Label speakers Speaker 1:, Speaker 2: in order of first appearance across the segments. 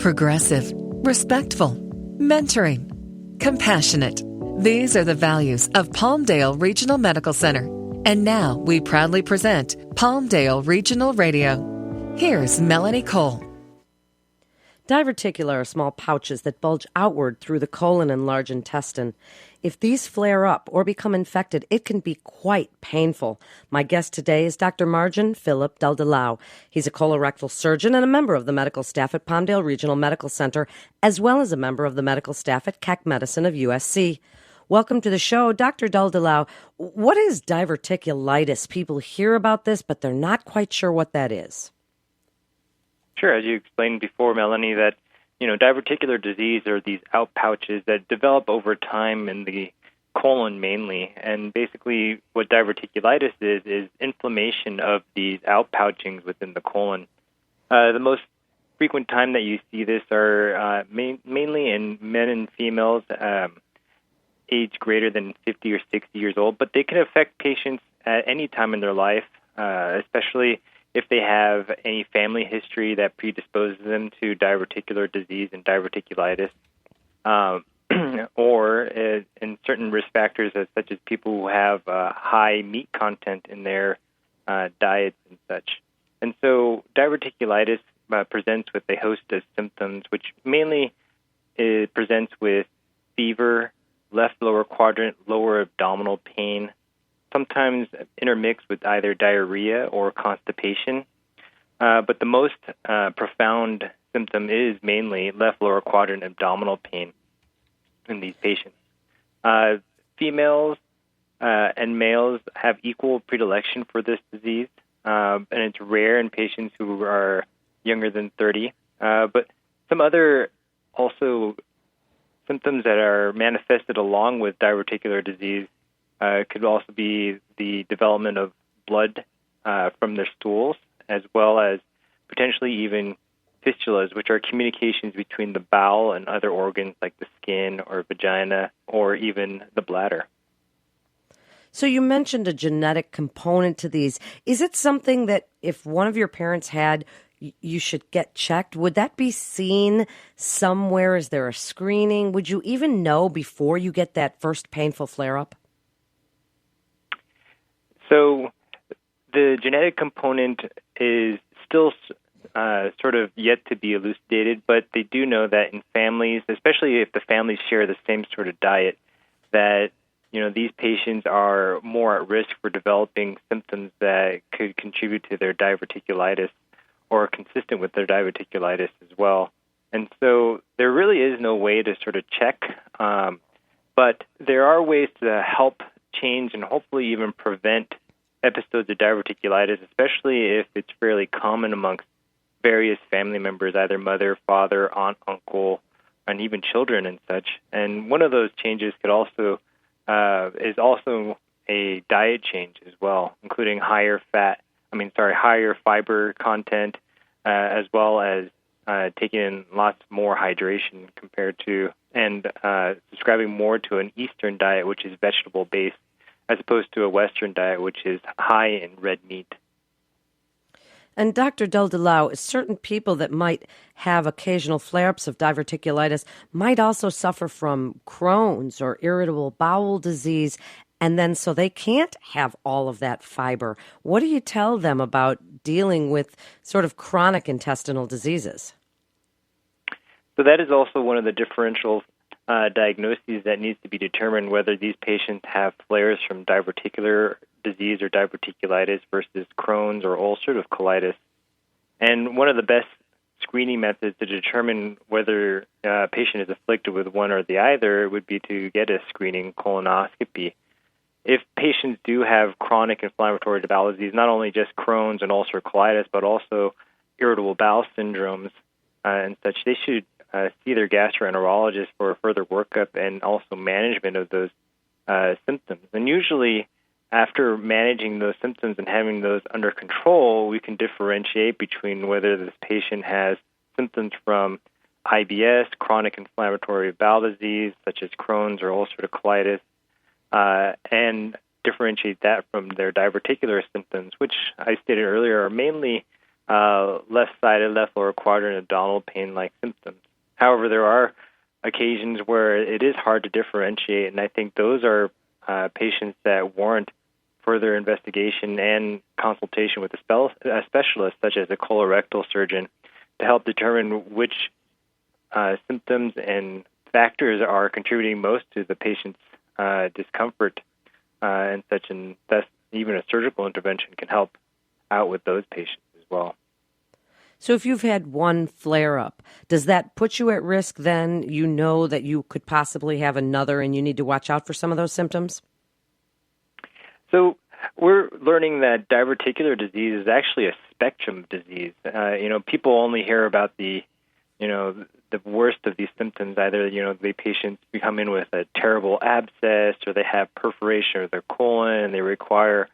Speaker 1: progressive, respectful, mentoring, compassionate. These are the values of Palmdale Regional Medical Center. And now we proudly present Palmdale Regional Radio. Here's Melanie Cole.
Speaker 2: Diverticular are small pouches that bulge outward through the colon and large intestine. If these flare up or become infected, it can be quite painful. My guest today is Dr. Marjun Philip Duldulao. He's a colorectal surgeon and a member of the medical staff at Palmdale Regional Medical Center, as well as a member of the medical staff at Keck Medicine of USC. Welcome to the show, Dr. Duldulao. What is diverticulitis? People hear about this, but they're not quite sure what that is.
Speaker 3: Sure. As you explained before, Melanie, that diverticular disease are these outpouches that develop over time in the colon mainly. And basically what diverticulitis is inflammation of these outpouchings within the colon. The most frequent time that you see this are mainly in men and females age greater than 50 or 60 years old, but they can affect patients at any time in their life, especially if they have any family history that predisposes them to diverticular disease and diverticulitis, or in certain risk factors such as people who have high meat content in their diets and such. And so diverticulitis presents with a host of symptoms, which mainly presents with fever, left lower quadrant, lower abdominal pain, sometimes intermixed with either diarrhea or constipation. But the most profound symptom is mainly left lower quadrant abdominal pain in these patients. Females and males have equal predilection for this disease, and it's rare in patients who are younger than 30. But some other also symptoms that are manifested along with diverticular disease could also be the development of blood from their stools, as well as potentially even fistulas, which are communications between the bowel and other organs like the skin or vagina or even the bladder.
Speaker 2: So you mentioned a genetic component to these. Is it something that if one of your parents had, you should get checked? Would that be seen somewhere? Is there a screening? Would you even know before you get that first painful flare-up?
Speaker 3: So the genetic component is still sort of yet to be elucidated, but they do know that in families, especially if the families share the same sort of diet, that these patients are more at risk for developing symptoms that could contribute to their diverticulitis or consistent with their diverticulitis as well. And so there really is no way to sort of check, but there are ways to help change and hopefully even prevent episodes of diverticulitis, especially if it's fairly common amongst various family members, either mother, father, aunt, uncle, and even children and such. And one of those changes could also is also a diet change as well, including higher fiber content, as well as taking in lots more hydration compared to, and subscribing more to an Eastern diet, which is vegetable-based, as opposed to a Western diet, which is high in red meat.
Speaker 2: And Dr. Duldulao, certain people that might have occasional flare-ups of diverticulitis might also suffer from Crohn's or irritable bowel disease, and then so they can't have all of that fiber. What do you tell them about dealing with sort of chronic intestinal diseases?
Speaker 3: So that is also one of the differential diagnoses that needs to be determined, whether these patients have flares from diverticular disease or diverticulitis versus Crohn's or ulcerative colitis. And one of the best screening methods to determine whether a patient is afflicted with one or the other would be to get a screening colonoscopy. If patients do have chronic inflammatory bowel disease, not only just Crohn's and ulcerative colitis, but also irritable bowel syndromes and such, they should see their gastroenterologist for further workup and also management of those symptoms. And usually, after managing those symptoms and having those under control, we can differentiate between whether this patient has symptoms from IBS, chronic inflammatory bowel disease, such as Crohn's or ulcerative colitis, and differentiate that from their diverticular symptoms, which I stated earlier are mainly left-sided, left lower quadrant abdominal pain-like symptoms. However, there are occasions where it is hard to differentiate, and I think those are patients that warrant further investigation and consultation with a specialist, such as a colorectal surgeon, to help determine which symptoms and factors are contributing most to the patient's discomfort and such, and thus even a surgical intervention can help out with those patients as well.
Speaker 2: So if you've had one flare-up, does that put you at risk then? You know that you could possibly have another and you need to watch out for some of those symptoms?
Speaker 3: So we're learning that diverticular disease is actually a spectrum of disease. People only hear about the worst of these symptoms. Either, the patients come in with a terrible abscess, or they have perforation of their colon, and they require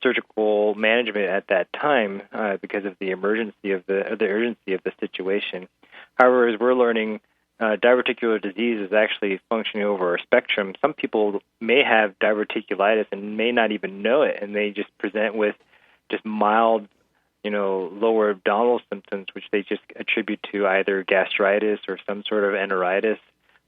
Speaker 3: surgical management at that time because of the urgency of the situation. However, as we're learning, diverticular disease is actually functioning over a spectrum. Some people may have diverticulitis and may not even know it, and they just present with just mild, lower abdominal symptoms, which they just attribute to either gastritis or some sort of enteritis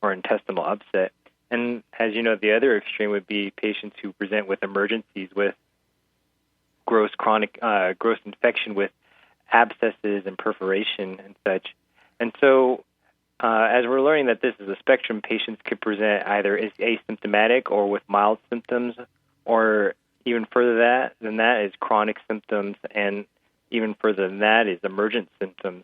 Speaker 3: or intestinal upset. And as you know, the other extreme would be patients who present with emergencies with gross infection with abscesses and perforation and such. And so as we're learning that this is a spectrum, patients could present either as asymptomatic or with mild symptoms, or even further than that is chronic symptoms, and even further than that is emergent symptoms,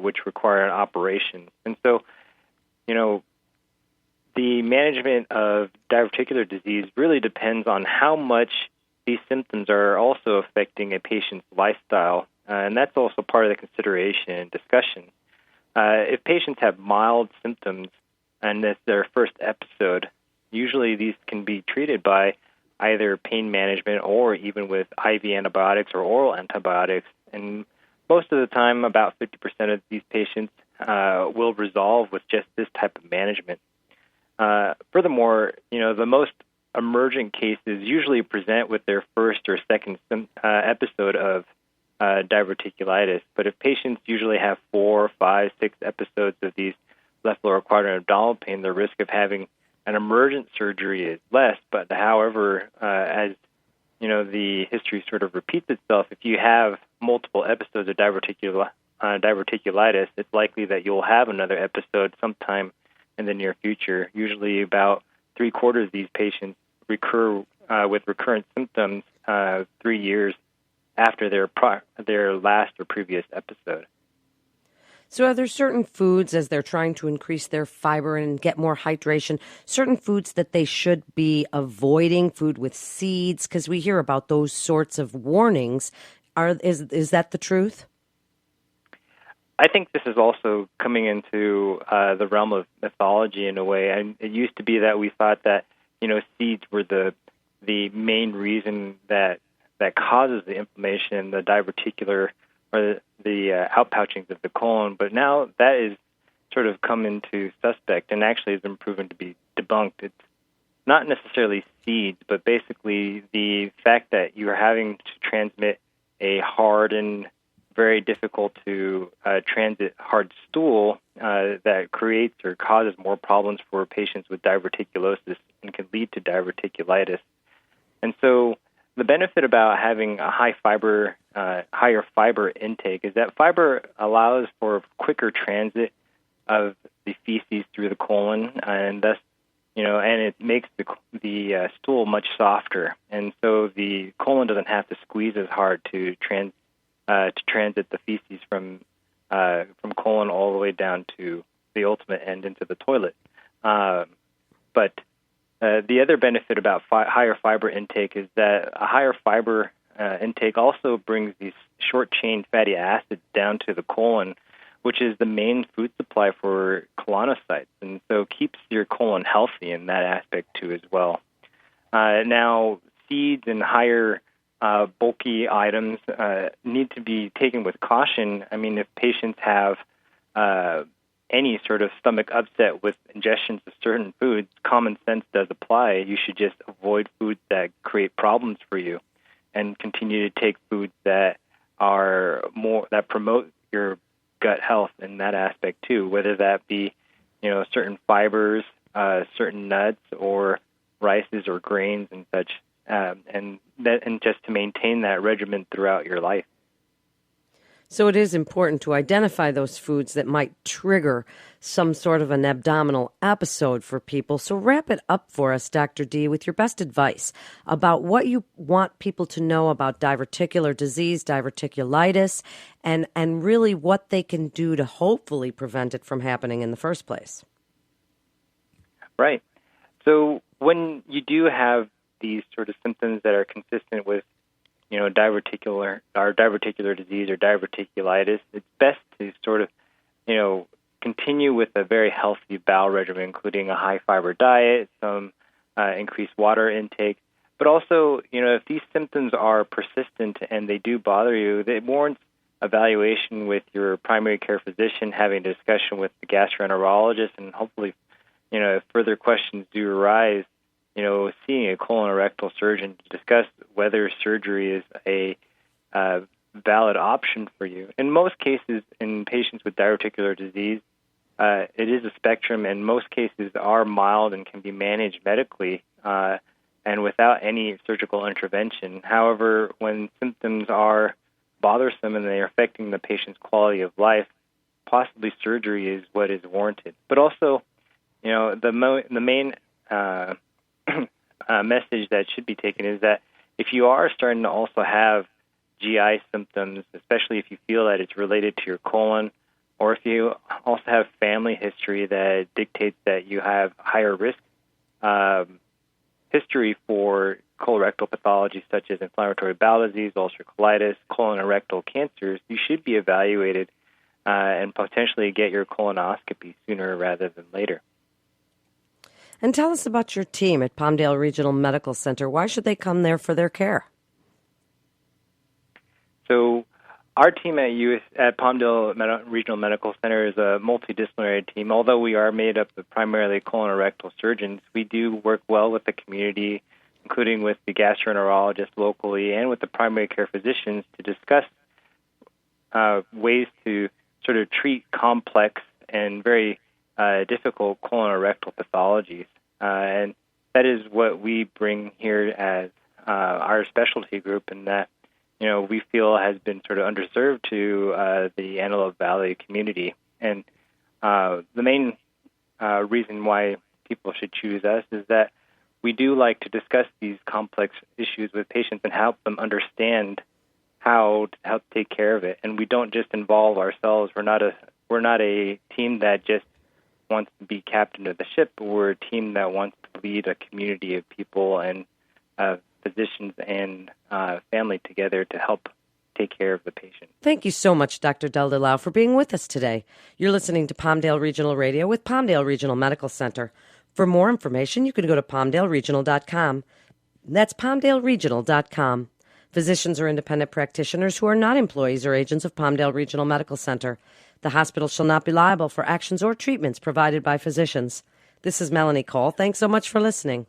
Speaker 3: which require an operation. And so, the management of diverticular disease really depends on how much these symptoms are also affecting a patient's lifestyle, and that's also part of the consideration and discussion. If patients have mild symptoms and it's their first episode, usually these can be treated by either pain management or even with IV antibiotics or oral antibiotics. And most of the time, about 50% of these patients will resolve with just this type of management. Furthermore, the most emergent cases usually present with their first or second episode of diverticulitis. But if patients usually have 4, 5, 6 episodes of these left lower quadrant abdominal pain, the risk of having an emergent surgery is less. But however, as the history sort of repeats itself, if you have multiple episodes of diverticulitis, it's likely that you'll have another episode sometime in the near future. Usually about 3/4 of these patients recur with recurrent symptoms 3 years after their last or previous episode.
Speaker 2: So are there certain foods, as they're trying to increase their fiber and get more hydration, certain foods that they should be avoiding, food with seeds? Because we hear about those sorts of warnings. Is that the truth?
Speaker 3: I think this is also coming into the realm of mythology in a way. And it used to be that we thought that, seeds were the main reason that causes the inflammation, the diverticular or the outpouchings of the colon. But now that is sort of come into suspect and actually has been proven to be debunked. It's not necessarily seeds, but basically the fact that you are having to transmit a hard and very difficult to transit hard stool that creates or causes more problems for patients with diverticulosis and can lead to diverticulitis. And so the benefit about having a higher fiber intake is that fiber allows for quicker transit of the feces through the colon, and thus, and it makes the stool much softer, and so the colon doesn't have to squeeze as hard to transit the feces from colon all the way down to the ultimate end into the toilet. But the other benefit about higher fiber intake is that a higher fiber intake also brings these short-chain fatty acids down to the colon, which is the main food supply for colonocytes, and so keeps your colon healthy in that aspect too as well. Now, seeds and higher bulky items need to be taken with caution. I mean, if patients have any sort of stomach upset with ingestions of certain foods, common sense does apply. You should just avoid foods that create problems for you and continue to take foods that that promote your gut health in that aspect too, whether that be, certain fibers, certain nuts or rices or grains and such, and just to maintain that regimen throughout your life.
Speaker 2: So it is important to identify those foods that might trigger some sort of an abdominal episode for people. So wrap it up for us, Dr. D, with your best advice about what you want people to know about diverticular disease, diverticulitis, and really what they can do to hopefully prevent it from happening in the first place.
Speaker 3: Right. So when you do have these sort of symptoms that are consistent with diverticular disease or diverticulitis, it's best to sort of, continue with a very healthy bowel regimen, including a high-fiber diet, some increased water intake. But also, if these symptoms are persistent and they do bother you, it warrants evaluation with your primary care physician, having a discussion with the gastroenterologist, and hopefully, if further questions do arise, seeing a colorectal surgeon to discuss whether surgery is a valid option for you. In most cases, in patients with diverticular disease, it is a spectrum, and most cases are mild and can be managed medically and without any surgical intervention. However, when symptoms are bothersome and they are affecting the patient's quality of life, possibly surgery is what is warranted. But also, the main message that should be taken is that if you are starting to also have GI symptoms, especially if you feel that it's related to your colon, or if you also have family history that dictates that you have higher risk history for colorectal pathology such as inflammatory bowel disease, ulcerative colitis, colon and rectal cancers, you should be evaluated and potentially get your colonoscopy sooner rather than later.
Speaker 2: And tell us about your team at Palmdale Regional Medical Center. Why should they come there for their care?
Speaker 3: So our team at Palmdale Regional Medical Center is a multidisciplinary team. Although we are made up of primarily colon and rectal surgeons, we do work well with the community, including with the gastroenterologist locally and with the primary care physicians to discuss ways to sort of treat complex and very difficult colon and rectal pathologies. And that is what we bring here as our specialty group, and that we feel has been sort of underserved to the Antelope Valley community. And the main reason why people should choose us is that we do like to discuss these complex issues with patients and help them understand how to take care of it. And we don't just involve ourselves. We're not a team that just wants to be captain of the ship, but we're a team that wants to lead a community of people and physicians and family together to help take care of the patient.
Speaker 2: Thank you so much, Dr. Duldulao, for being with us today. You're listening to Palmdale Regional Radio with Palmdale Regional Medical Center. For more information, you can go to palmdaleregional.com. That's palmdaleregional.com. Physicians are independent practitioners who are not employees or agents of Palmdale Regional Medical Center. The hospital shall not be liable for actions or treatments provided by physicians. This is Melanie Cole. Thanks so much for listening.